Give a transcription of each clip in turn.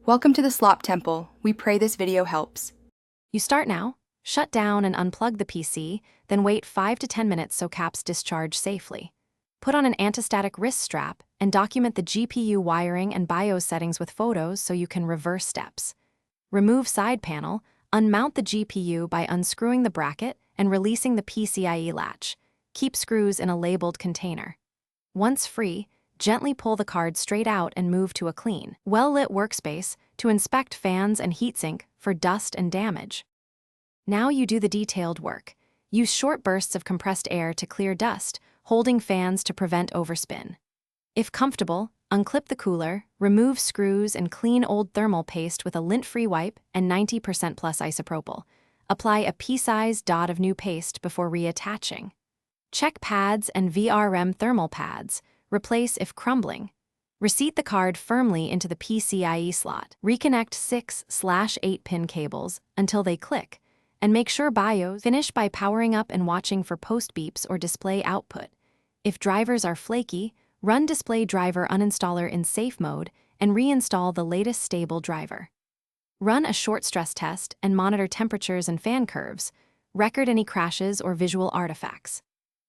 Welcome to the Slop Temple. We pray this video helps. You start now, shut down and unplug the PC, then wait 5 to 10 minutes so caps discharge safely. Put on an anti-static wrist strap and document the GPU wiring and BIOS settings with photos so you can reverse steps. Remove side panel, unmount the GPU by unscrewing the bracket and releasing the PCIe latch. Keep screws in a labeled container. Once free, gently pull the card straight out and move to a clean, well-lit workspace to inspect fans and heatsink for dust and damage. Now you do the detailed work. Use short bursts of compressed air to clear dust, holding fans to prevent overspin. If comfortable, unclip the cooler, remove screws and clean old thermal paste with a lint-free wipe and 90% plus isopropyl. Apply a pea-sized dot of new paste before reattaching. Check pads and VRM thermal pads. Replace if crumbling. Reseat the card firmly into the PCIe slot. Reconnect 6/8-pin cables until they click, and make sure BIOS. Finish by powering up and watching for post beeps or display output. If drivers are flaky, run display driver uninstaller in safe mode and reinstall the latest stable driver. Run a short stress test and monitor temperatures and fan curves. Record any crashes or visual artifacts.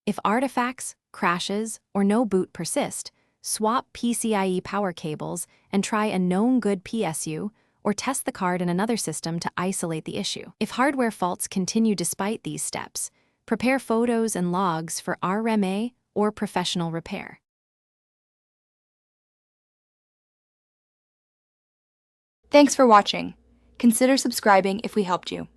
If artifacts, crashes, or no boot persist, swap PCIe power cables and try a known good PSU or test the card in another system to isolate the issue. If hardware faults continue despite these steps, prepare photos and logs for RMA or professional repair. Thanks for watching. Consider subscribing if we helped you.